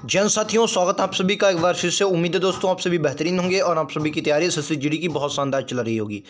जैन साथियों, स्वागत है आप सभी का एक बार फिर से। उम्मीद है दोस्तों आप सभी बेहतरीन होंगे और आप सभी की तैयारी एसएससी जीडी की बहुत शानदार चल रही होगी।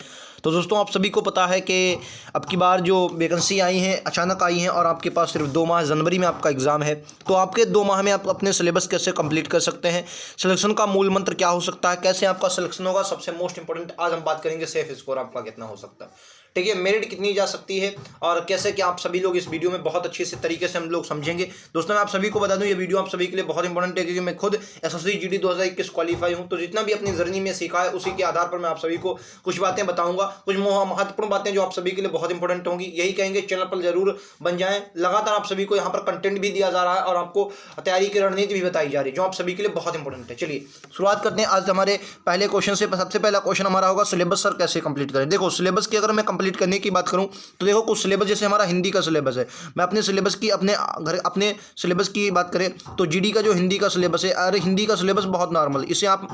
तो दोस्तों आप सभी को पता है कि अब की बार जो वैकेंसी आई हैं अचानक आई हैं और आपके पास सिर्फ 2 माह जनवरी में आपका एग्ज़ाम है। तो आपके 2 माह में आप अपने सिलेबस कैसे कंप्लीट कर सकते हैं, सिलेक्शन का मूल मंत्र क्या हो सकता है, कैसे आपका सिलेक्शन होगा, सबसे मोस्ट इंपॉर्टेंट आज हम बात करेंगे सेफ स्कोर आपका कितना हो सकता है, ठीक है, मेरिट कितनी जा सकती है और कैसे क्या आप सभी लोग इस वीडियो में बहुत अच्छे से तरीके से हम लोग समझेंगे। दोस्तों मैं आप सभी को बता दूं ये वीडियो आप सभी के लिए बहुत इंपॉर्टेंट है, क्योंकि मैं खुद एसएससी जीडी 2021 क्वालिफाई हूं। तो जितना भी अपनी जर्नी में सीखा है उसी के आधार पर मैं आप सभी को कुछ बातें बताऊंगा, कुछ महत्वपूर्ण बातें जो आप सभी के लिए बहुत इंपॉर्टेंट होंगी। यही कहेंगे चैनल पर जरूर बन जाएं। लगातार आप सभी को यहाँ पर कंटेंट भी दिया जा रहा है और आपको तैयारी की रणनीति भी बताई जा रही है जो आप सभी के लिए बहुत इंपॉर्टेंट है। चलिए शुरुआत करते हैं आज हमारे पहले क्वेश्चन से। सबसे पहला क्वेश्चन हमारा होगा सिलेबस सर कैसे कंप्लीट करें। देखो सिलेबस की अगर मैं कंप्लीट करने की बात करूं तो देखो कुछ सिलेबस जैसे हमारा हिंदी का सिलेबस है, मैं अपने सिलेबस की अपने सिलेबस की बात करें तो जीडी का जो हिंदी का सिलेबस है, अरे हिंदी का सिलेबस बहुत नॉर्मल, इसे आप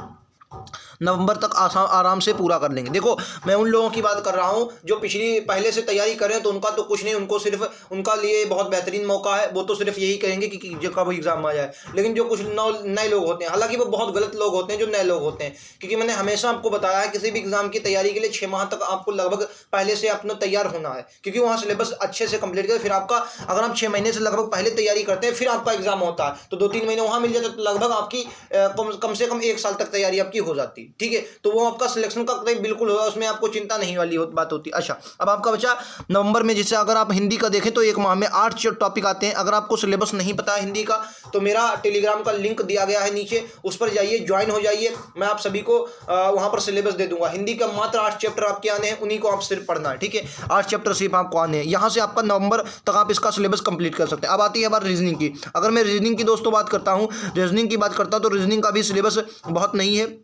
नवंबर तक आराम से पूरा कर लेंगे। देखो मैं उन लोगों की बात कर रहा हूं जो पिछली पहले से तैयारी करें तो उनका तो कुछ नहीं, उनको सिर्फ उनका लिए बहुत बेहतरीन मौका है, वो तो सिर्फ यही कहेंगे कि कब एग्जाम आ जाए। लेकिन जो कुछ नए लोग होते हैं, हालांकि वो बहुत गलत लोग होते हैं जो नए लोग होते हैं, क्योंकि मैंने हमेशा आपको बताया है किसी भी एग्जाम की तैयारी के लिए 6 माह तक आपको लगभग पहले से अपना तैयार होना है, क्योंकि वहाँ सिलेबस अच्छे से कंप्लीट करें। फिर आपका अगर आप 6 महीने से लगभग पहले तैयारी करते हैं फिर आपका एग्जाम होता है तो 2-3 महीने वहाँ मिल जाते तो लगभग आपकी कम से कम 1 साल तक तैयारी आपकी हो जाती, ठीक है। तो वो आपका सिलेक्शन का बिल्कुल होगा, उसमें आपको चिंता नहीं वाली बात होती। अच्छा अब आपका बचा नवंबर में, जैसे अगर आप हिंदी का देखें तो 1 माह में 8 टॉपिक आते हैं। अगर आपको सिलेबस नहीं पता है हिंदी का तो मेरा टेलीग्राम का लिंक दिया गया है नीचे, उस पर जाइए, ज्वाइन हो जाइए। मैं आप सभी को वहां पर सिलेबस दे दूंगा। हिंदी का मात्र 8 चैप्टर आपके आने हैं, उन्हीं को आप सिर्फ पढ़ना है, ठीक है। 8 चैप्टर सिर्फ आपको आने हैं, यहां से आपका नवंबर तक आप इसका सिलेबस कंप्लीट कर सकते हैं। अब आती है बात रीजनिंग की। अगर मैं रीजनिंग की दोस्तों बात करता हूं, रीजनिंग की बात करता हूं तो रीजनिंग का भी सिलेबस बहुत नहीं है,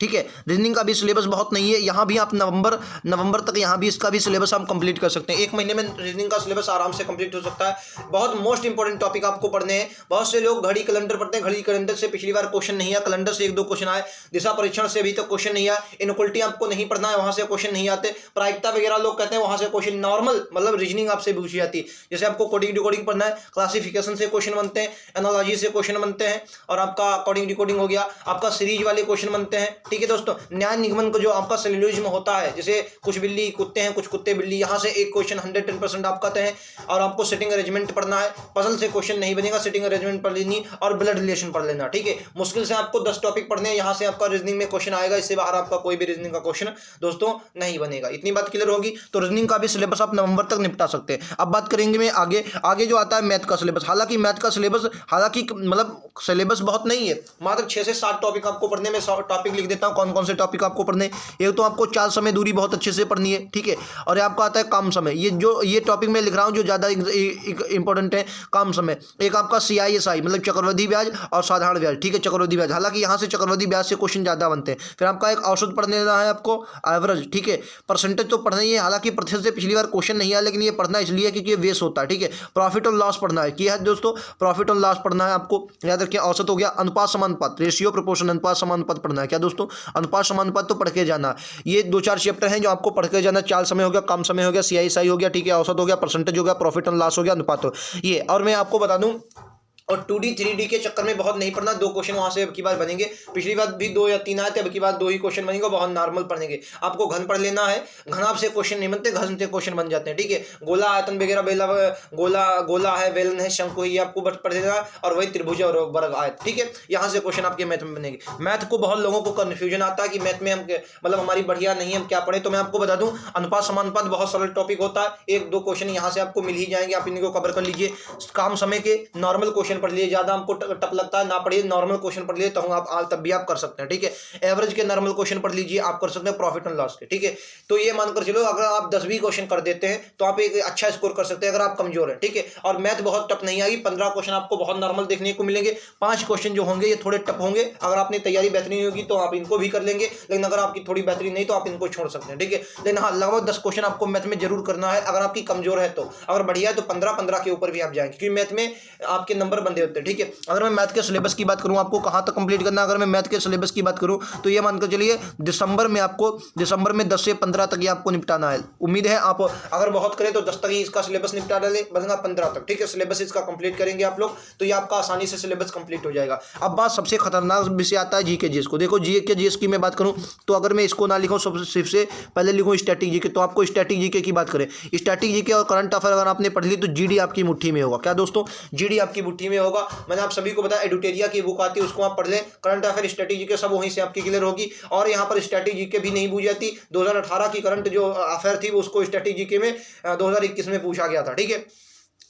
ठीक है। रीजनिंग का भी सिलेबस बहुत नहीं है, यहाँ भी आप नवंबर तक यहाँ भी इसका भी सिलेबस हम कंप्लीट कर सकते हैं। 1 महीने में रीजनिंग का सिलेबस आराम से कंप्लीट हो सकता है। बहुत मोस्ट इंपॉर्टेंट टॉपिक आपको पढ़ने हैं। बहुत से लोग घड़ी कैलेंडर पढ़ते हैं, घड़ी कैलेंडर से पिछली बार क्वेश्चन नहीं आया, कैलेंडर से 1-2 क्वेश्चन आए, दिशा परीक्षण से अभी तक क्वेश्चन नहीं आया, इनक्वलिटी आपको नहीं पढ़ना है, वहां से क्वेश्चन नहीं आते, प्रायिकता वगैरह लोग कहते हैं वहां से क्वेश्चन नॉर्मल मतलब रीजनिंग आपसे पूछी जाती है। जैसे आपको कोडिंग डिकोडिंग पढ़ना है, क्लासिफिकेशन से क्वेश्चन बनते हैं, एनालॉजी से क्वेश्चन बनते हैं और आपका कोडिंग डिकोडिंग हो गया, आपका सीरीज वाले क्वेश्चन बनते हैं, ठीक है दोस्तों। निगमन को जो आपका सिलोजिज्म होता है, जैसे कुछ बिल्ली कुत्ते हैं, कुछ कुत्ते बिल्ली, यहां से एक क्वेश्चन 110% आपका तय है। और आपको सेटिंग अरेंजमेंट पढ़ना है, पजल से क्वेश्चन नहीं बनेगा, सेटिंग अरेंजमेंट पढ़ लेनी और ब्लड रिलेशन पढ़ लेना, ठीक है। मुश्किल से आपको 10 टॉपिक पढ़ने हैं, यहां से आपका रीजनिंग में क्वेश्चन आएगा, इससे बाहर आपका कोई भी रीजनिंग का क्वेश्चन दोस्तों नहीं बनेगा। इतनी बात क्लियर होगी। तो रीजनिंग का भी सिलेबस आप नवंबर तक निपटा सकते हैं। अब बात करेंगे मैं आगे जो आता है मैथ का सिलेबस। हालांकि मैथ का सिलेबस मतलब सिलेबस बहुत नहीं है, मात्र 6 से 7 टॉपिक आपको पढ़ने में। टॉपिक लिख देता हूं कौन कौन से टॉपिक आपको पढ़ने। एक तो आपको चाल समय दूरी बहुत अच्छे से पढ़नी है, ठीक है। और आपका आता है काम समय, ये टॉपिक मैं लिख रहा हूं जो ज़्यादा इंपॉर्टेंट है। काम समय, एक आपका CISI मतलब चक्रवृद्धि ब्याज और साधारण ब्याज, ठीक है, चक्रवृद्धि ब्याज। हालांकि यहाँ से चक्रवृद्धि ब्याज से क्वेश्चन ज़्यादा बनते हैं। फिर आपका एक औसत पढ़ने देना है आपको, एवरेज, ठीक है। परसेंटेज तो पढ़ना ही है, हालांकि प्रतिशत से पिछली बार क्वेश्चन नहीं आया, लेकिन ये पढ़ना इसलिए क्योंकि ये वेस्ट होता है, ठीक है। प्रॉफिट और लॉस पढ़ना है, क्या है दोस्तों, प्रॉफिट और लॉस पढ़ना है आपको, याद रखिए। औसत हो गया, अनुपात समानुपात, रेशियो प्रोपोर्शन, अनुपात समानुपात पढ़ना है, क्या दोस्तों, अनुपात समानुपात तो पढ़ के जाना। ये 2-4 चैप्टर हैं जो आपको पढ़ के जाना। चाल समय हो गया, काम समय हो गया, CISI हो गया, ठीक है, औसत हो गया, परसेंटेज हो गया, प्रॉफिट एंड लॉस हो गया, अनुपात हो ये। और मैं आपको बता दूं और 2D 3D के चक्कर में बहुत नहीं पढ़ना। 2 क्वेश्चन वहां से अब की बार बनेंगे, पिछली बार भी 2 या 3 आए थे, अब की बार 2 ही क्वेश्चन बनेंगे, बहुत नॉर्मल पढ़ेंगे। आपको घन पढ़ लेना है, घनाभ से क्वेश्चन नहीं बनते, घन से क्वेश्चन बन जाते हैं, ठीक है। गोला आयतन वगैरह, गोला है, बेलन है, शंकु है, ये आपको पढ़ लेना है। और वही त्रिभुज और वर्ग आयत, ठीक है, यहाँ से क्वेश्चन आपके मैथ में बनेंगे। मैथ को बहुत लोगों को कन्फ्यूजन आता है कि मैथ में हम मतलब हमारी बढ़िया नहीं है, हम क्या पढ़े। तो मैं आपको बता दूं अनुपात समानुपात बहुत सरल टॉपिक होता है, 1-2 क्वेश्चन यहाँ से आपको मिल ही जाएंगे, आप इनको कवर कर लीजिए। काम समय के नॉर्मल क्वेश्चन पढ़ लीजिए, ज्यादा हमको टप लगता है ना पढ़िए, नॉर्मल क्वेश्चन पढ़ लीजिए, तो आप तब भी आप कर सकते हैं, ठीक है। एवरेज के नॉर्मल क्वेश्चन पढ़ लीजिए, आप कर सकते हैं प्रॉफिट एंड लॉस के, ठीक है। तो ये मानकर चलो अगर आप 10 भी क्वेश्चन कर देते हैं तो आप एक अच्छा स्कोर कर सकते हैं अगर आप कमजोर हैं, ठीक है। और मैथ बहुत टफ नहीं आएगी, 15 क्वेश्चन आपको बहुत नॉर्मल देखने को मिलेंगे। 5 क्वेश्चन जो होंगे ये थोड़े टफ होंगे, अगर आपने तैयारी बेहतरीन होगी तो आप इनको भी कर लेंगे, लेकिन अगर आपकी थोड़ी बेहतरीन नहीं तो आप इनको छोड़ सकते हैं, ठीक है। लेकिन हाँ, लगभग 10 क्वेश्चन आपको मैथ में जरूर करना है, अगर आपकी कमजोर है तो। अगर बढ़िया है तो 15 के ऊपर भी आप जाएंगे, क्योंकि मैथ में आपके नंबर बंदे होते हैं, ठीक है। अगर मैं मैथ के सिलेबस की बात करूँ, आपको कहाँ तक कंप्लीट करना है, अगर मैं मैथ के सिलेबस की बात करूँ तो ये मानकर चलिए दिसंबर में 10 से 15 तक ये आपको निपटाना है। उम्मीद है आप अगर बहुत करें तो 10 तक ही इसका सिलेबस निपटा डालें, बनेगा 15 तक, ठीक है। सिलेबस इसका कंप्लीट करेंगे आप लोग तो ये आपका आसानी से सिलेबस कंप्लीट हो जाएगा। अब बात सबसे खतरनाक विषय आता है जीके जीएस को। देखो जीके जीएस की मैं बात करूं तो अगर मैं इसको ना लिखूं, सबसे पहले लिखूं स्टैटिक जीके, तो आपको स्टैटिक जीके की बात करें, स्टैटिक जीके और करंट अफेयर अगर आपने पढ़ ली तो जीडी आपकी मुट्ठी में होगा। क्या दोस्तों, जीडी आपकी मुट्ठी में होगा। मैंने आप सभी को बताया एडुटेरिया की बुक आती है, उसको आप पढ़ लें। करंट अफेयर, स्टैटिक जीके सब वहीं से आपकी क्लियर होगी। और यहाँ पर स्टैटिक जीके भी नहीं पूछी जाती, 2018 की करंट जो अफेयर थी उसको स्टैटिक जीके में 2021 में पूछा गया था, ठीक है।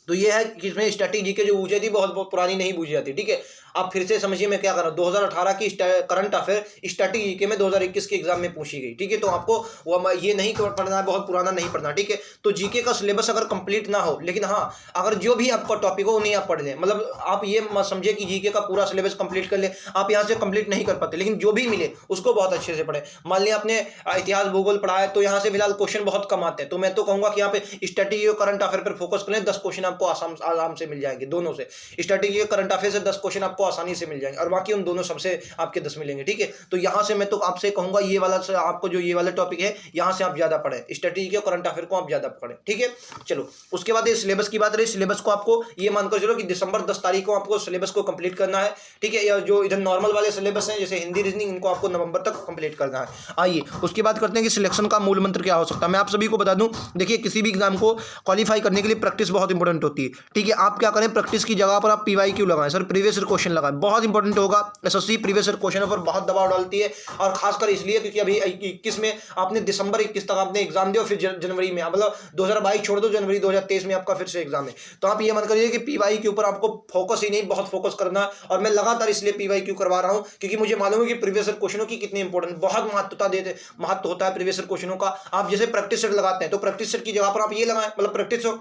तो ये है कि इसमें स्टैटिक जीके जो पूछी थी बहुत पुरानी नहीं पूछी जाती, ठीक है। आप फिर से समझिए मैं क्या कर रहा हूँ, 2018 की करंट अफेयर स्टैटिक जीके में 2021 के एग्जाम में पूछी गई, ठीक है। तो आपको वो ये नहीं पढ़ना है, बहुत पुराना नहीं पढ़ना, ठीक है। तो जीके का सिलेबस अगर कंप्लीट ना हो, लेकिन हाँ अगर जो भी आपका टॉपिक हो उन्हें आप पढ़ लें, मतलब आप ये मत समझिए कि जीके का पूरा सिलेबस कंप्लीट कर लें, आप यहाँ से कंप्लीट नहीं कर पाते, लेकिन जो भी मिले उसको बहुत अच्छे से पढ़ें। मान लिया आपने इतिहास भूगोल पढ़ा है तो यहाँ से फिलहाल क्वेश्चन बहुत कम आते हैं, तो मैं तो कहूँगा कि यहाँ पे स्टैटिक और करंट अफेयर पर फोकस करें, 10 क्वेश्चन आपको आराम से मिल जाएंगे दोनों से। स्टैटिक करंट अफेयर से 10 क्वेश्चन आपको आसानी से मिल जाएंगे और बाकी उन दोनों सबसे आपके 10 मिलेंगे, ठीक है। तो यहाँ से मैं तो आपसे कहूंगा ये वाला आपको जो ये वाला टॉपिक है यहाँ से आप ज्यादा पढ़ें, स्ट्रेटेजी और करंट अफेयर को आप ज्यादा पढ़ें, ठीक है। चलो उसके बाद सिलेबस की बात रही, सिलेबस को आपको ये मानकर चलो कि दिसंबर 10 तारीख को आपको सिलेबस को कंप्लीट करना है, ठीक है। जो इधर नॉर्मल वाले सिलेबस हैं जैसे हिंदी रीजनिंग, इनको आपको नवंबर तक कंप्लीट करना है। आइए उसकी बात करते हैं कि सिलेक्शन का मूल मंत्र क्या हो सकता है। मैं आप सभी को बता दूं, देखिए किसी भी एग्जाम को क्वालिफाई करने के लिए प्रैक्टिस बहुत इंपॉर्टेंट होती है, ठीक है। आप क्या करें, प्रैक्टिस की जगह पर आप पीवाईक्यू लगाएं, सर प्रीवियस ईयर क्वेश्चन लगाएं, बहुत इंपॉर्टेंट होगा। एसएससी प्रीवियस ईयर क्वेश्चनों पर बहुत दबाव डालती है और खासकर इसलिए क्योंकि अभी 21 में आपने दिसंबर 21 तक आपने एग्जाम दिया, फिर जनवरी में मतलब 2022 छोड़ दो, जनवरी 2023 में आपका फिर से एग्जाम है। तो आप ये मत करिए कि पीवाई के ऊपर आपको फोकस ही नहीं, बहुत फोकस करना है। और मैं लगातार इसलिए पीवाई क्यू करवा रहा हूं क्योंकि मुझे मालूम है कि प्रीवियस ईयर क्वेश्चनों की कितनी इंपॉर्टेंट, बहुत महत्व होता है प्रीवियस ईयर क्वेश्चनों का। आप जैसे प्रैक्टिस सेट लगाते हैं तो प्रैक्टिस सेट की जगह पर आप ये लगाएं, मतलब प्रैक्टिस हो।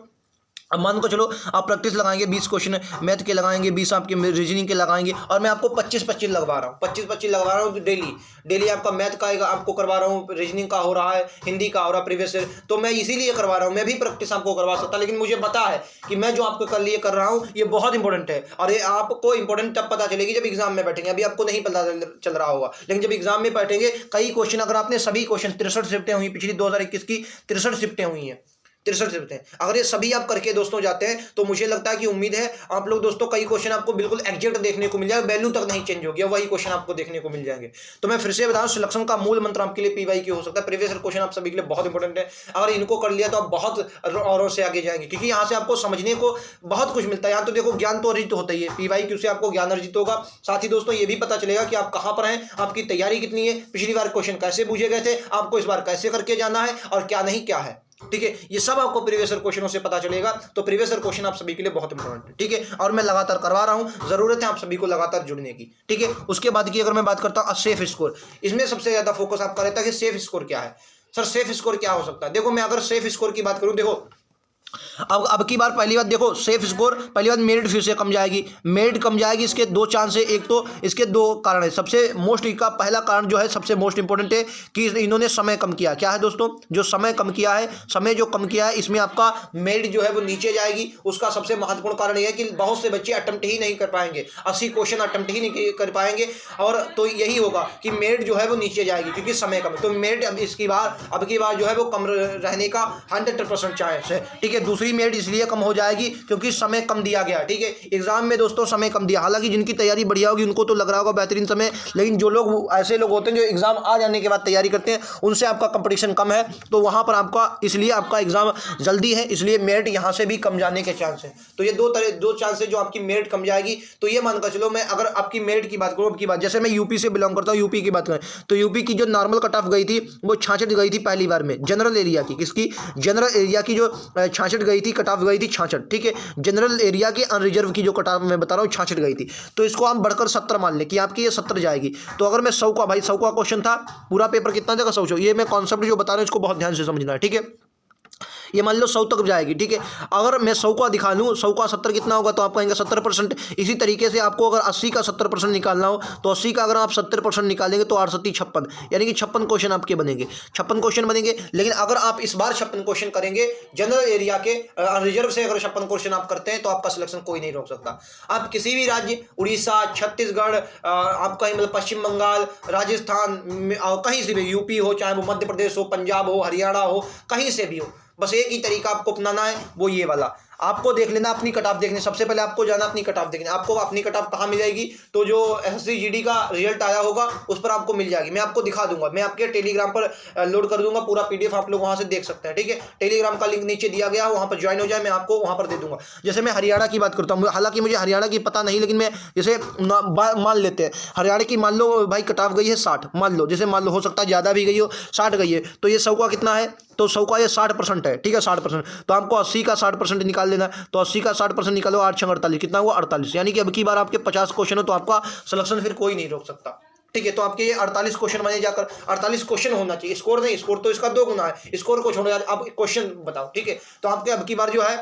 अब मान को चलो आप प्रैक्टिस लगाएंगे 20 क्वेश्चन मैथ के लगाएंगे, 20 आपके रीजनिंग के लगाएंगे और मैं आपको 25-25 लगवा रहा हूँ, 25-25 लगवा रहा हूँ तो डेली आपका मैथ का आपको करवा रहा हूँ, रीजनिंग का हो रहा है, हिंदी का हो रहा है प्रीवियस ईयर, तो मैं इसीलिए करवा रहा हूँ। मैं भी प्रैक्टिस आपको करवा सकता, लेकिन मुझे पता है कि मैं जो आपको कर लिए कर रहा हूँ ये बहुत इंपॉर्टेंट है और ये आपको इंपॉर्टेंट तब पता चलेगी जब एग्जाम में बैठेंगे। अभी आपको नहीं पता चल रहा होगा, लेकिन जब एग्जाम में बैठेंगे कई क्वेश्चन, अगर आपने सभी क्वेश्चन 63 शिफ्टें हुई पिछली 2021 की 63 शिफ्टें हुई हैं, 63 शिफ्टें, अगर ये सभी आप करके दोस्तों जाते हैं तो मुझे लगता है कि उम्मीद है आप लोग दोस्तों कई क्वेश्चन आपको बिल्कुल एग्जैक्ट देखने को मिल जाएगा, वैल्यू तक नहीं चेंज होगी, वही क्वेश्चन आपको देखने को मिल जाएंगे। तो मैं फिर से बताऊं, सिलेक्शन का मूल मंत्र आपके लिए पीवाईक्यू हो सकता है। प्रीवियस ईयर क्वेश्चन आप सभी के लिए बहुत इंपॉर्टेंट है, अगर इनको कर लिया तो आप बहुत औरों से आगे जाएंगे, क्योंकि यहाँ से आपको समझने को बहुत कुछ मिलता है। यहाँ तो देखो ज्ञान तो अर्जित होता ही है, पीवाईक्यू से आपको ज्ञान अर्जित होगा, साथ ही दोस्तों ये भी पता चलेगा कि आप कहाँ पर हैं, आपकी तैयारी कितनी है, पिछली बार क्वेश्चन कैसे पूछे गए थे, आपको इस बार कैसे करके जाना है और क्या नहीं क्या है, ठीक है। ये सब आपको प्रीवियस ईयर क्वेश्चनों से पता चलेगा। तो प्रीवियस ईयर क्वेश्चन आप सभी के लिए बहुत इंपॉर्टेंट है, ठीक है। और मैं लगातार करवा रहा हूं, जरूरत है आप सभी को लगातार जुड़ने की, ठीक है। उसके बाद की अगर मैं बात करता हूं सेफ स्कोर, इसमें सबसे ज्यादा फोकस आपका रहता है कि सेफ स्कोर क्या है। सर सेफ स्कोर क्या हो सकता है, देखो मैं अगर सेफ स्कोर की बात करूं, देखो अब की बार पहली बात देखो सेफ स्कोर, पहली बात मेरिट फिर से कम जाएगी, मेरिट कम जाएगी। इसके दो चांस है, एक तो इसके दो कारण है। सबसे मोस्ट इसका पहला कारण जो है सबसे मोस्ट इंपॉर्टेंट है कि इन्होंने समय कम किया। क्या है दोस्तों, जो समय कम किया है, समय जो कम किया है इसमें आपका मेरिट जो है वो नीचे जाएगी। उसका सबसे महत्वपूर्ण कारण यह है कि बहुत से बच्चे अटेम्प्ट ही नहीं कर पाएंगे, 80 क्वेश्चन अटेम्प्ट ही नहीं कर पाएंगे, और तो यही होगा कि मेरिट जो है वो नीचे जाएगी क्योंकि समय कम है। तो मेरिट अब की बार जो है वो कम रहने का 100% चांस है, ठीक है। दूसरी मेरिट इसलिए कम हो जाएगी क्योंकि समय कम दिया गया, ठीक है। एग्जाम में दोस्तों समय कम दिया, हालांकि जिनकी तैयारी बढ़िया होगी उनको तो लग रहा होगा बेहतरीन समय, लेकिन जो लोग ऐसे लोग होते हैं जो एग्जाम आ जाने के बाद तैयारी करते हैं उनसे आपका कंपटीशन कम है, तो वहां पर आपका इसलिए आपका एग्जाम जल्दी है, इसलिए मेरिट यहां से भी कम जाने के चांस है। तो ये दो चांस है जो आपकी मेरिट कम जाएगी। तो ये मानकर चलो, मैं अगर आपकी मेरिट की बात करूं, अब की बात जैसे मैं यूपी से बिलोंग करता हूं, यूपी की बात करें तो यूपी की जो नॉर्मल कट ऑफ गई थी वो 66 गई थी पहली बार में, जनरल एरिया की, किसकी, जनरल एरिया की जो 66 गई थी, कट ऑफ गई थी 66, ठीक है। जनरल एरिया के अनरिजर्व की जो कट ऑफ मैं बता रहा हूँ 66 गई थी, तो इसको हम बढ़कर 70 मान लें कि आपकी ये 70 जाएगी। तो अगर मैं 100 का, भाई 100 का क्वेश्चन था, पूरा पेपर कितना देगा 100, ये मैं कॉन्सेप्ट जो बता रहा हूँ इसको बहुत ध्यान से समझना है, ठीक है। ये मान लो 100 तक जाएगी, ठीक है। अगर मैं 100 का दिखा लूँ, 100 का 70 कितना होगा, तो आप कहेंगे 70%। इसी तरीके से आपको अगर 80 का 70% निकालना हो तो 80 का अगर आप 70% निकालेंगे तो 8 7 56, यानी कि 56 क्वेश्चन आपके बनेंगे, 56 क्वेश्चन बनेंगे। लेकिन अगर आप इस बार 56 क्वेश्चन करेंगे जनरल एरिया के रिजर्व से, अगर 56 क्वेश्चन आप करते हैं तो आपका सिलेक्शन कोई नहीं रोक सकता। आप किसी भी राज्य, उड़ीसा, छत्तीसगढ़, आप कहीं मतलब पश्चिम बंगाल, राजस्थान, कहीं से भी, यूपी हो, चाहे वो मध्य प्रदेश हो, पंजाब हो, हरियाणा हो, कहीं से भी हो, बस एक ही तरीका आपको अपनाना है, वो ये वाला। आपको देख लेना अपनी कट ऑफ देखने, सबसे पहले आपको जाना अपनी कट ऑफ देखने। आपको अपनी कट ऑफ कहाँ मिल जाएगी, तो जो एसएससी जीडी का रिजल्ट आया होगा उस पर आपको मिल जाएगी। मैं आपको दिखा दूंगा, मैं आपके टेलीग्राम पर लोड कर दूंगा पूरा पीडीएफ, आप लोग वहां से देख सकते हैं, ठीक है। टेलीग्राम का लिंक नीचे दिया गया है, वहां पर ज्वाइन हो जाए, मैं आपको वहां पर दे दूंगा। जैसे मैं हरियाणा की बात करता हूँ, हालांकि मुझे हरियाणा की पता नहीं, लेकिन मैं जैसे मान लेते हैं हरियाणा की, मान लो भाई कट ऑफ गई है 60, मान लो, जैसे मान लो, हो सकता है ज़्यादा भी गई हो, 60 गई है, तो ये 100 का कितना है, तो 100 का ये 60% है, ठीक है, 60%। तो आपको 80 का 60% निकाल लेना है, तो 80 का 60% निकालो, 8 6 48, कितना हुआ 48, यानी कि अब की बार आपके 50 क्वेश्चन हो तो आपका सिलेक्शन फिर कोई नहीं रोक सकता, ठीक है। तो आपके ये 48 क्वेश्चन बने, जाकर 48 क्वेश्चन होना चाहिए, स्कोर नहीं, स्कोर तो इसका 2 गुना है, स्कोर को छोड़ो यार, अब क्वेश्चन बताओ, ठीक है। तो आपके अब की बार जो है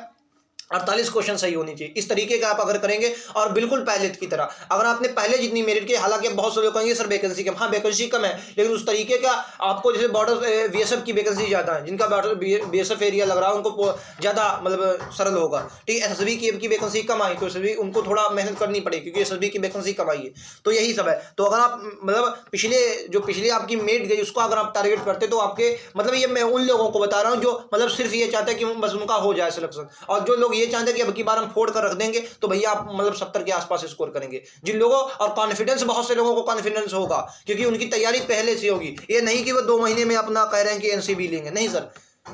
48 क्वेश्चन सही होनी चाहिए, इस तरीके का आप अगर करेंगे, और बिल्कुल पहले की तरह, अगर आपने पहले जितनी मेरिट की, हालांकि बहुत से लोग कहेंगे सर वैकेंसी कम, हाँ वैकेंसी कम है, लेकिन उस तरीके का आपको, जैसे बॉर्डर बीएसएफ की वैकेंसी ज़्यादा है, जिनका बॉर्डर बीएसएफ एरिया लग रहा है उनको ज़्यादा मतलब सरल होगा, ठीक है। एसएसबी की वैकेंसी कम आई तो एसएसबी उनको थोड़ा मेहनत करनी पड़ेगी, क्योंकि एसएसबी की वैकेंसी कम आई है, तो यही सब है। तो अगर आप मतलब पिछले आपकी मेरिट गई उसको अगर आप टारगेट करते तो आपके मतलब, ये मैं उन लोगों को बता रहा हूँ जो मतलब सिर्फ ये चाहते हैं कि बस उनका हो जाए सिलेक्शन, और जो लोग ये चाहते हैं कि अब की बार हम फोड़ कर रख देंगे, तो भैया आप मतलब 70 के आसपास स्कोर करेंगे। जिन लोगों, और कॉन्फिडेंस, बहुत से लोगों को कॉन्फिडेंस होगा क्योंकि उनकी तैयारी पहले से होगी, ये नहीं कि वो 2 महीने में अपना कह रहे हैं कि एनसीबी लेंगे, नहीं सर,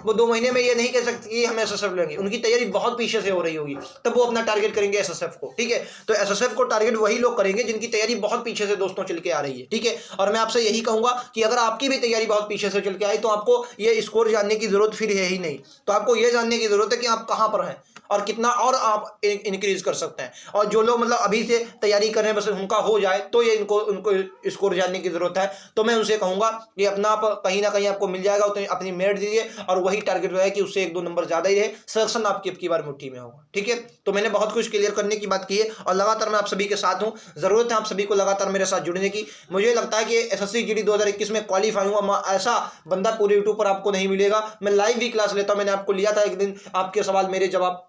वो 2 महीने में ये नहीं कह सकते कि हम एसएसएफ लेंगे, उनकी तैयारी बहुत पीछे से हो रही होगी, तब वो अपना टारगेट करेंगे एसएसएफ को, ठीक है। तो एसएसएफ को टारगेट वही लोग करेंगे जिनकी तैयारी बहुत पीछे से दोस्तों चल के आ रही है, ठीक है। और मैं आपसे यही कहूंगा कि अगर आपकी भी तैयारी बहुत पीछे से चल के आई तो आपको ये स्कोर जानने की जरूरत फिर है ही नहीं, तो आपको ये जानने की जरूरत है कि आप कहाँ पर हैं और कितना और आप इंक्रीज कर सकते हैं। और जो लोग मतलब अभी से तैयारी कर रहे हैं, बस उनका हो जाए तो ये उनको स्कोर जानने की जरूरत है, तो मैं उनसे कहूंगा कि अपना आप कहीं ना कहीं आपको मिल जाएगा, उतनी अपनी मेरिट दीजिए, और वही टारगेट रहे कि उससे 1 2 नंबर ज्यादा ही रहे, सिलेक्शन आपकी अब की बार मुट्ठी में होगा, ठीक है। तो मैंने बहुत कुछ क्लियर करने की बात की है, और लगातार मैं आप सभी के साथ हूँ, जरूरत है आप सभी को लगातार मेरे साथ जुड़ने की। मुझे लगता है कि एसएससी जीडी 2021 में क्वालिफाई हुआ ऐसा बंदा पूरे यूट्यूब पर आपको नहीं मिलेगा। मैं लाइव भी क्लास लेता हूँ, मैंने आपको लिया था एक दिन, आपके सवाल मेरे जवाब,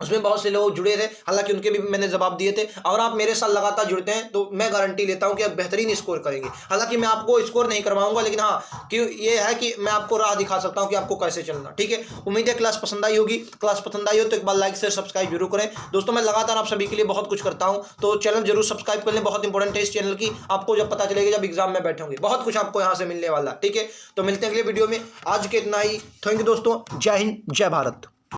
उसमें बहुत से लोग जुड़े थे, हालांकि उनके भी मैंने जवाब दिए थे। अगर आप मेरे साथ लगातार जुड़ते हैं तो मैं गारंटी लेता हूं कि आप बेहतरीन स्कोर करेंगे। हालांकि मैं आपको स्कोर नहीं करवाऊंगा, लेकिन हाँ कि ये है कि मैं आपको राह दिखा सकता हूं कि आपको कैसे चलना, ठीक है। उम्मीद है क्लास पसंद आई होगी। क्लास पसंद आई हो तो एक बार लाइक शेयर सब्सक्राइब जरूर करें दोस्तों। मैं लगातार आप सभी के लिए बहुत कुछ करता हूँ, तो चैनल जरूर सब्सक्राइब कर लें, बहुत इंपॉर्टेंट है इस चैनल की, आपको जब पता चलेगा जब एग्जाम में बैठे होंगे, बहुत कुछ आपको यहाँ से मिलने वाला, ठीक है। तो मिलते हैं अगले वीडियो में, आज के इतना ही। थैंक यू दोस्तों, जय हिंद, जय भारत।